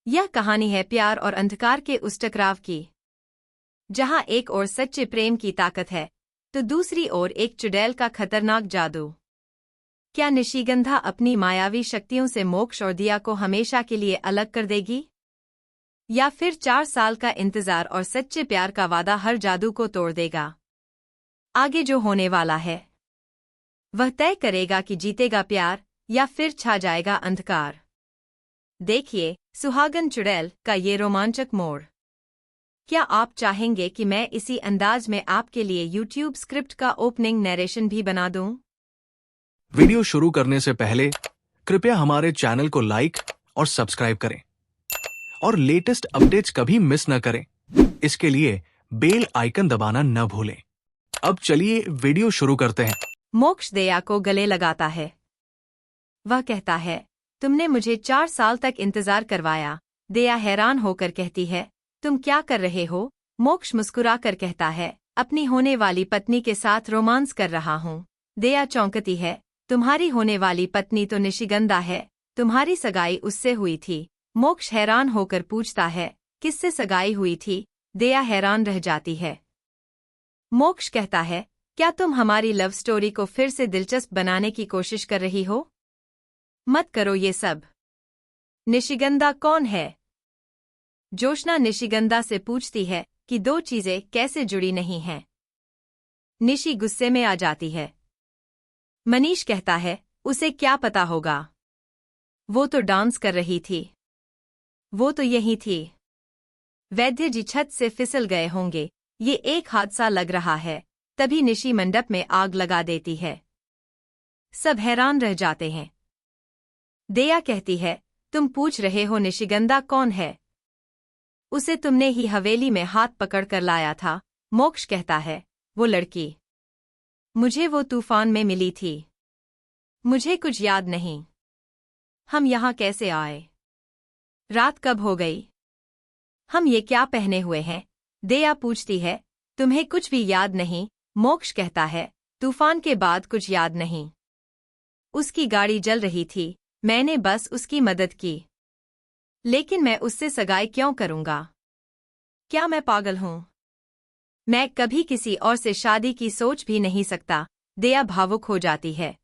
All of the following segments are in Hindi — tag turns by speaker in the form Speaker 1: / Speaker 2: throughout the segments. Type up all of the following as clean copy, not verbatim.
Speaker 1: यह कहानी है प्यार और अंधकार के उस टकराव की, जहां एक ओर सच्चे प्रेम की ताकत है तो दूसरी ओर एक चुड़ैल का खतरनाक जादू। क्या निशिगंधा अपनी मायावी शक्तियों से मोक्ष और दिया को हमेशा के लिए अलग कर देगी, या फिर 4 साल का इंतजार और सच्चे प्यार का वादा हर जादू को तोड़ देगा? आगे जो होने वाला है वह तय करेगा कि जीतेगा प्यार या फिर छा जाएगा अंधकार। देखिए सुहागन चुड़ैल का ये रोमांचक मोड़। क्या आप चाहेंगे कि मैं इसी अंदाज में आपके लिए YouTube स्क्रिप्ट का ओपनिंग नरेशन भी बना दूं?
Speaker 2: वीडियो शुरू करने से पहले कृपया हमारे चैनल को लाइक और सब्सक्राइब करें और लेटेस्ट अपडेट्स कभी मिस न करें। इसके लिए बेल आइकन दबाना न भूलें। अब चलिए वीडियो शुरू करते हैं।
Speaker 1: मोक्ष दया को गले लगाता है। वह कहता है, तुमने मुझे 4 साल तक इंतजार करवाया। दया हैरान होकर कहती है, तुम क्या कर रहे हो? मोक्ष मुस्कुराकर कहता है, अपनी होने वाली पत्नी के साथ रोमांस कर रहा हूँ। दया चौंकती है, तुम्हारी होने वाली पत्नी तो निशिगंधा है, तुम्हारी सगाई उससे हुई थी। मोक्ष हैरान होकर पूछता है, किससे सगाई हुई थी? दया हैरान रह जाती है। मोक्ष कहता है, क्या तुम हमारी लव स्टोरी को फिर से दिलचस्प बनाने की कोशिश कर रही हो? मत करो ये सब। निशिगंधा कौन है? जोशना निशिगंधा से पूछती है कि 2 चीजें कैसे जुड़ी नहीं हैं। निशि गुस्से में आ जाती है। मनीष कहता है, उसे क्या पता होगा, वो तो डांस कर रही थी, वो तो यही थी। वैद्य जी छत से फिसल गए होंगे, ये एक हादसा लग रहा है। तभी निशि मंडप में आग लगा देती है। सब हैरान रह जाते हैं। दया कहती है, तुम पूछ रहे हो निशिगंधा कौन है? उसे तुमने ही हवेली में हाथ पकड़कर लाया था। मोक्ष कहता है, वो लड़की, मुझे वो तूफान में मिली थी। मुझे कुछ याद नहीं। हम यहाँ कैसे आए? रात कब हो गई? हम ये क्या पहने हुए हैं? दया पूछती है, तुम्हें कुछ भी याद नहीं? मोक्ष कहता है, तूफान के बाद कुछ याद नहीं। उसकी गाड़ी जल रही थी, मैंने बस उसकी मदद की। लेकिन मैं उससे सगाई क्यों करूंगा? क्या मैं पागल हूं? मैं कभी किसी और से शादी की सोच भी नहीं सकता। दया भावुक हो जाती है।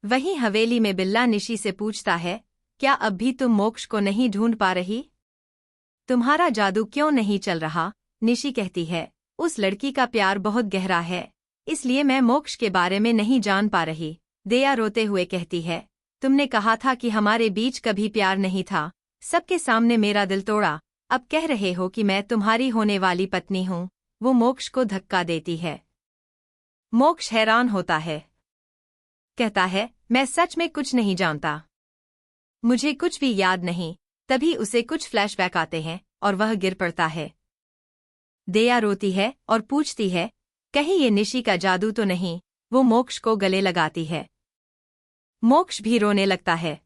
Speaker 1: वहीं हवेली में बिल्ला निशि से पूछता है, क्या अब भी तुम मोक्ष को नहीं ढूंढ पा रही? तुम्हारा जादू क्यों नहीं चल रहा? निशि कहती है, उस लड़की का प्यार बहुत गहरा है, इसलिए मैं मोक्ष के बारे में नहीं जान पा रही। दया रोते हुए कहती है, तुमने कहा था कि हमारे बीच कभी प्यार नहीं था, सबके सामने मेरा दिल तोड़ा। अब कह रहे हो कि मैं तुम्हारी होने वाली पत्नी हूँ। वो मोक्ष को धक्का देती है। मोक्ष हैरान होता है। कहता है, मैं सच में कुछ नहीं जानता, मुझे कुछ भी याद नहीं। तभी उसे कुछ फ्लैशबैक आते हैं और वह गिर पड़ता है। दया रोती है और पूछती है, कहीं ये निशि का जादू तो नहीं? वो मोक्ष को गले लगाती है। मोक्ष भी रोने लगता है।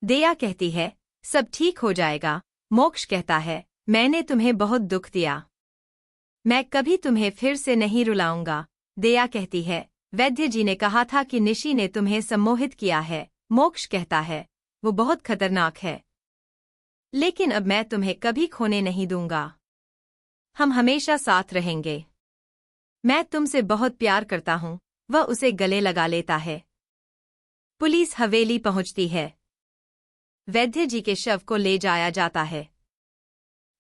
Speaker 1: दया कहती है, सब ठीक हो जाएगा। मोक्ष कहता है, मैंने तुम्हें बहुत दुख दिया, मैं कभी तुम्हें फिर से नहीं रुलाऊंगा। दया कहती है, वैद्य जी ने कहा था कि निशि ने तुम्हें सम्मोहित किया है। मोक्ष कहता है, वो बहुत खतरनाक है, लेकिन अब मैं तुम्हें कभी खोने नहीं दूंगा। हम हमेशा साथ रहेंगे। मैं तुमसे बहुत प्यार करता हूँ। वह उसे गले लगा लेता है। पुलिस हवेली पहुंचती है। वैद्य जी के शव को ले जाया जाता है।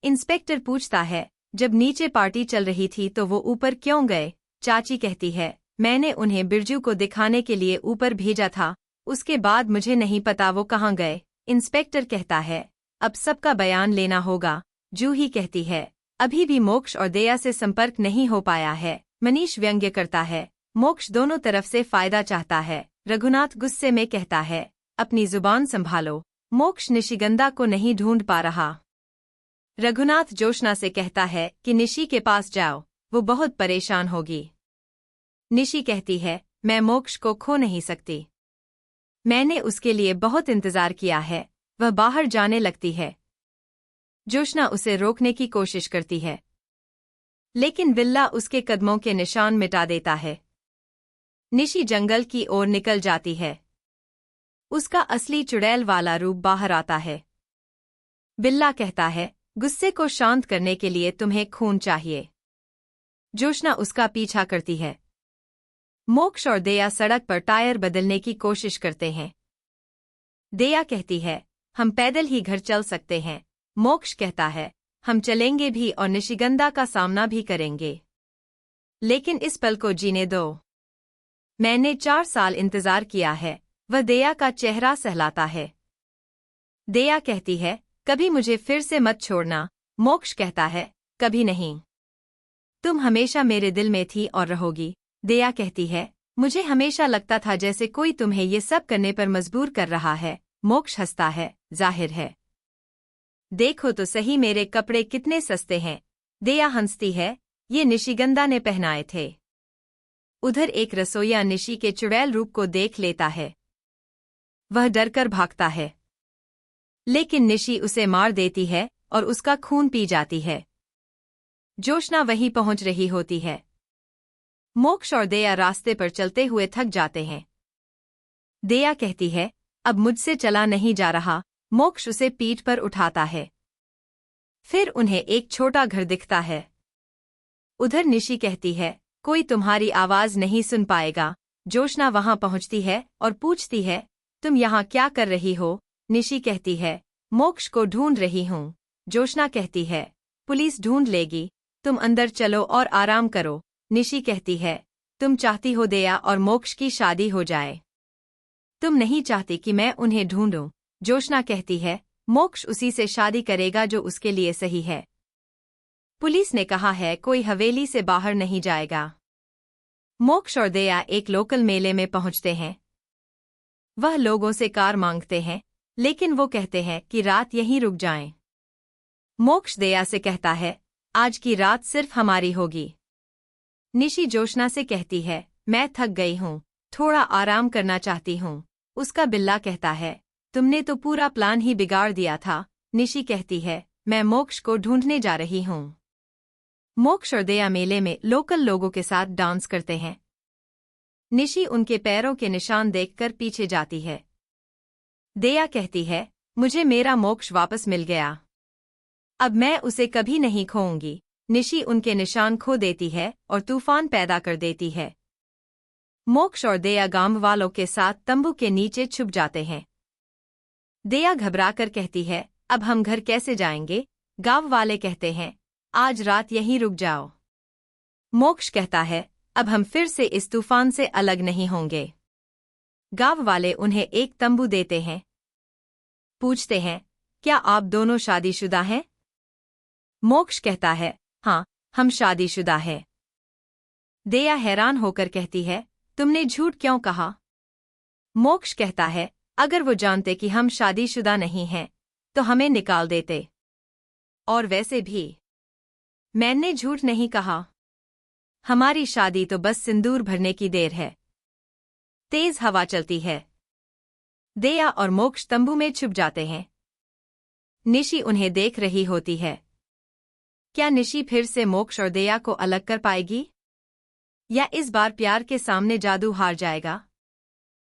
Speaker 1: इंस्पेक्टर पूछता है, जब नीचे पार्टी चल रही थी तो वो ऊपर क्यों गए? चाची कहती है, मैंने उन्हें बिरजू को दिखाने के लिए ऊपर भेजा था, उसके बाद मुझे नहीं पता वो कहाँ गए। इंस्पेक्टर कहता है, अब सबका बयान लेना होगा। जूही कहती है, अभी भी मोक्ष और दया से संपर्क नहीं हो पाया है। मनीष व्यंग्य करता है, मोक्ष दोनों तरफ से फायदा चाहता है। रघुनाथ गुस्से में कहता है, अपनी जुबान संभालो, मोक्ष निशिगंधा को नहीं ढूंढ पा रहा। रघुनाथ जोशना से कहता है कि निशि के पास जाओ, वो बहुत परेशान होगी। निशि कहती है, मैं मोक्ष को खो नहीं सकती, मैंने उसके लिए बहुत इंतजार किया है। वह बाहर जाने लगती है। जोशना उसे रोकने की कोशिश करती है, लेकिन बिल्ला उसके कदमों के निशान मिटा देता है। निशि जंगल की ओर निकल जाती है। उसका असली चुड़ैल वाला रूप बाहर आता है। बिल्ला कहता है, गुस्से को शांत करने के लिए तुम्हें खून चाहिए। जोशना उसका पीछा करती है। मोक्ष और दया सड़क पर टायर बदलने की कोशिश करते हैं। दया कहती है, हम पैदल ही घर चल सकते हैं। मोक्ष कहता है, हम चलेंगे भी और निशिगंधा का सामना भी करेंगे, लेकिन इस पल को जीने दो। मैंने 4 साल इंतजार किया है। वह दया का चेहरा सहलाता है। दया कहती है, कभी मुझे फिर से मत छोड़ना। मोक्ष कहता है, कभी नहीं। तुम हमेशा मेरे दिल में थी और रहोगी। दया कहती है, मुझे हमेशा लगता था जैसे कोई तुम्हें ये सब करने पर मजबूर कर रहा है। मोक्ष हंसता है, जाहिर है। देखो तो सही मेरे कपड़े कितने सस्ते हैं। दया हंसती है, ये निशिगंधा ने पहनाए थे। उधर एक रसोइया निशि के चुड़ैल रूप को देख लेता है। वह डरकर भागता है, लेकिन निशि उसे मार देती है और उसका खून पी जाती है। जोशना वहीं पहुंच रही होती है। मोक्ष और दया रास्ते पर चलते हुए थक जाते हैं। दया कहती है, अब मुझसे चला नहीं जा रहा। मोक्ष उसे पीठ पर उठाता है। फिर उन्हें एक छोटा घर दिखता है। उधर निशि कहती है, कोई तुम्हारी आवाज नहीं सुन पाएगा। जोशना वहां पहुंचती है और पूछती है, तुम यहाँ क्या कर रही हो? निशि कहती है, मोक्ष को ढूंढ रही हूँ। जोशना कहती है, पुलिस ढूंढ लेगी, तुम अंदर चलो और आराम करो। निशि कहती है, तुम चाहती हो दया और मोक्ष की शादी हो जाए। तुम नहीं चाहती कि मैं उन्हें ढूंढूं। जोशना कहती है, मोक्ष उसी से शादी करेगा जो उसके लिए सही है। पुलिस ने कहा है कोई हवेली से बाहर नहीं जाएगा। मोक्ष और दया एक लोकल मेले में पहुंचते हैं। वह लोगों से कार मांगते हैं, लेकिन वो कहते हैं कि रात यहीं रुक जाएं। मोक्ष दया से कहता है, आज की रात सिर्फ हमारी होगी। निशि जोशना से कहती है, मैं थक गई हूँ, थोड़ा आराम करना चाहती हूँ। उसका बिल्ला कहता है, तुमने तो पूरा प्लान ही बिगाड़ दिया था। निशि कहती है, मैं मोक्ष को ढूंढने जा रही हूँ। मोक्ष और दया मेले में लोकल लोगों के साथ डांस करते हैं। निशि उनके पैरों के निशान देखकर पीछे जाती है। दया कहती है, मुझे मेरा मोक्ष वापस मिल गया। अब मैं उसे कभी नहीं खोऊंगी। निशि उनके निशान खो देती है और तूफान पैदा कर देती है। मोक्ष और दया गांव वालों के साथ तंबू के नीचे छुप जाते हैं। दया घबराकर कहती है, अब हम घर कैसे जाएंगे? गांव वाले कहते हैं, आज रात यहीं रुक जाओ। मोक्ष कहता है, अब हम फिर से इस तूफान से अलग नहीं होंगे। गांव वाले उन्हें एक तंबू देते हैं। पूछते हैं, क्या आप दोनों शादीशुदा हैं? मोक्ष कहता है, हाँ, हम शादीशुदा हैं। दया हैरान होकर कहती है, तुमने झूठ क्यों कहा? मोक्ष कहता है, अगर वो जानते कि हम शादीशुदा नहीं हैं, तो हमें निकाल देते। और वैसे भी मैंने झूठ नहीं कहा। हमारी शादी तो बस सिंदूर भरने की देर है। तेज हवा चलती है। दया और मोक्ष तंबू में छुप जाते हैं। निशि उन्हें देख रही होती है। क्या निशि फिर से मोक्ष और दया को अलग कर पाएगी? या इस बार प्यार के सामने जादू हार जाएगा?